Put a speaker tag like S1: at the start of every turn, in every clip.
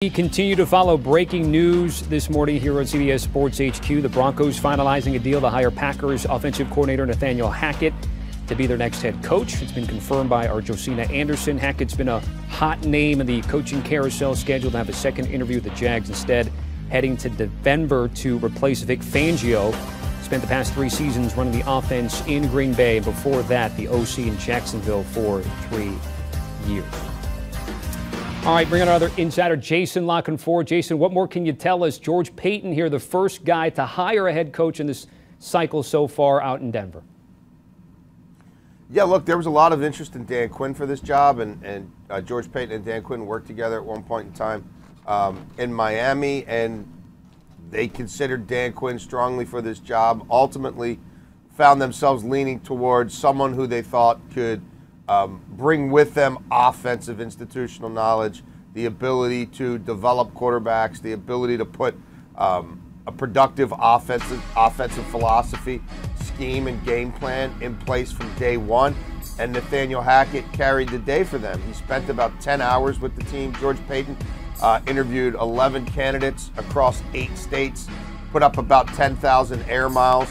S1: We continue to follow breaking news this morning here on CBS Sports HQ. The Broncos finalizing a deal to hire Packers offensive coordinator Nathaniel Hackett to be their next head coach. It's been confirmed by our Josina Anderson. Hackett's been a hot name in the coaching carousel, scheduled to have a second interview with the Jags, instead heading to Denver to replace Vic Fangio. Spent the past 3 seasons running the offense in Green Bay, and before that, the OC in Jacksonville for 3 years. All right, bring on another insider, Jason La Canfora. Jason, what more can you tell us? George Paton here, the first guy to hire a head coach in this cycle so far out in Denver.
S2: Yeah, look, there was a lot of interest in Dan Quinn for this job, and George Paton and Dan Quinn worked together at one point in time in Miami, and they considered Dan Quinn strongly for this job. Ultimately, found themselves leaning towards someone who they thought could bring with them offensive institutional knowledge, the ability to develop quarterbacks, the ability to put a productive offensive philosophy, scheme, and game plan in place from day one. And Nathaniel Hackett carried the day for them. He spent about 10 hours with the team. George Paton interviewed 11 candidates across 8 states, put up about 10,000 air miles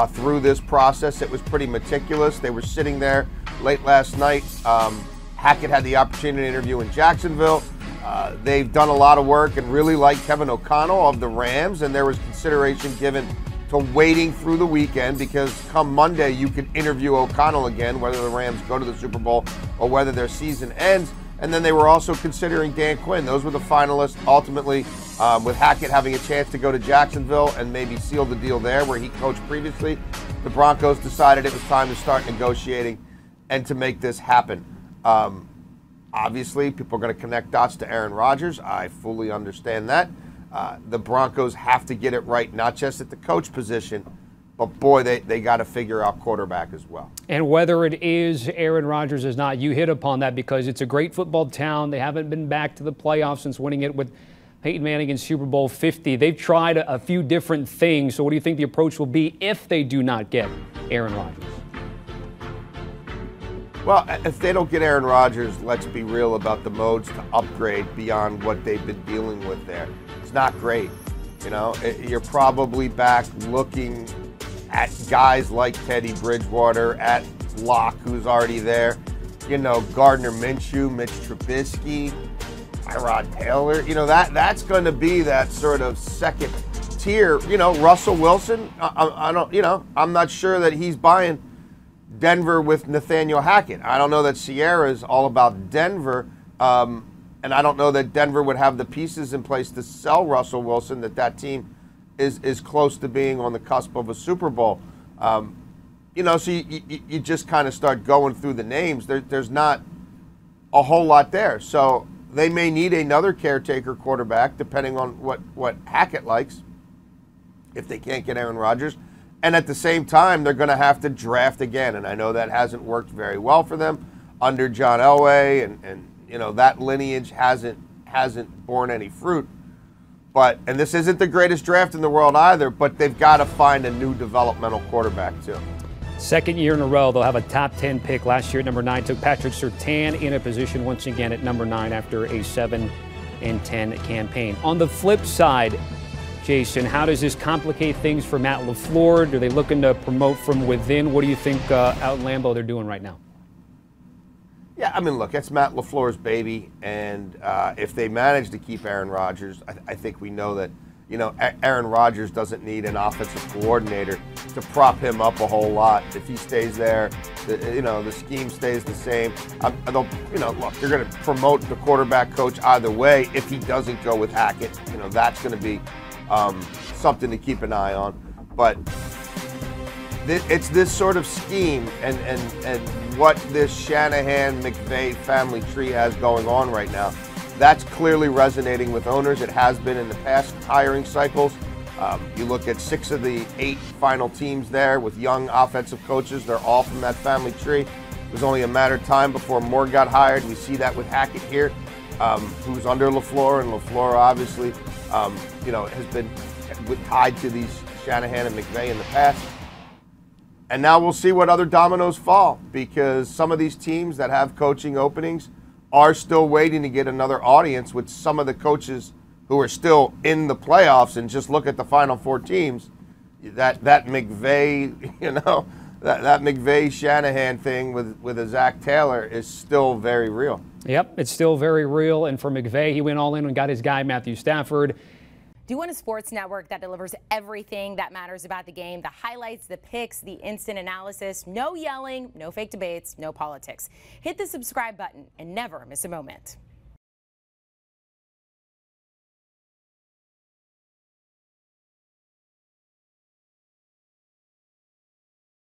S2: through this process. It was pretty meticulous. They were sitting there late last night. Hackett had the opportunity to interview in Jacksonville. They've done a lot of work and really like Kevin O'Connell of the Rams, and there was consideration given to waiting through the weekend, because come Monday you could interview O'Connell again, whether the Rams go to the Super Bowl or whether their season ends. And then they were also considering Dan Quinn. Those were the finalists. Ultimately, with Hackett having a chance to go to Jacksonville and maybe seal the deal there where he coached previously, the Broncos decided it was time to start negotiating and to make this happen. Obviously, people are going to connect dots to Aaron Rodgers. I fully understand that. The Broncos have to get it right, not just at the coach position, but boy, they got to figure out quarterback as well.
S1: And whether it is Aaron Rodgers or not, you hit upon that, because it's a great football town. They haven't been back to the playoffs since winning it with Peyton Manning in Super Bowl 50. They've tried a few different things. So what do you think the approach will be if they do not get Aaron Rodgers?
S2: Well, if they don't get Aaron Rodgers, let's be real about the modes to upgrade beyond what they've been dealing with there. It's not great. You know, you're probably back looking at guys like Teddy Bridgewater, at Locke, who's already there, you know, Gardner Minshew, Mitch Trubisky, Tyrod Taylor. You know, that's going to be that sort of second tier. You know, Russell Wilson, I'm not sure that he's buying Denver with Nathaniel Hackett. I don't know that Sierra is all about Denver, and I don't know that Denver would have the pieces in place to sell Russell Wilson, that team is close to being on the cusp of a Super Bowl. You know, so you just kind of start going through the names. There's not a whole lot there. So they may need another caretaker quarterback, depending on what Hackett likes, if they can't get Aaron Rodgers. And at the same time, they're going to have to draft again. And I know that hasn't worked very well for them under John Elway, and you know, that lineage hasn't borne any fruit. And this isn't the greatest draft in the world either, but they've got to find a new developmental quarterback too.
S1: Second year in a row, they'll have a top 10 pick. Last year at number 9, took Patrick Surtain in a position once again at number 9 after a 7-10 campaign. On the flip side, Jason, how does this complicate things for Matt LaFleur? Are they looking to promote from within? What do you think out in Lambeau they're doing right now?
S2: Yeah, I mean, look, it's Matt LaFleur's baby, and if they manage to keep Aaron Rodgers, I think we know that, you know, Aaron Rodgers doesn't need an offensive coordinator to prop him up a whole lot. If he stays there, the scheme stays the same. Look, they're going to promote the quarterback coach either way. If he doesn't go with Hackett, you know, that's going to be something to keep an eye on. But it's this sort of scheme and what this Shanahan-McVay family tree has going on right now, that's clearly resonating with owners. It has been in the past hiring cycles. You look at 6 of the 8 final teams there with young offensive coaches. They're all from that family tree. It was only a matter of time before more got hired. We see that with Hackett here, who's under LaFleur, and LaFleur obviously has been tied to these Shanahan and McVay in the past. And now we'll see what other dominoes fall, because some of these teams that have coaching openings are still waiting to get another audience with some of the coaches who are still in the playoffs, and just look at the Final Four teams. That McVay, that McVay Shanahan thing with a Zach Taylor is still very real.
S1: Yep, it's still very real. And for McVay, he went all in and got his guy Matthew Stafford.
S3: Do you want a sports network that delivers everything that matters about the game? The highlights, the picks, the instant analysis, no yelling, no fake debates, no politics. Hit the subscribe button and never miss a moment.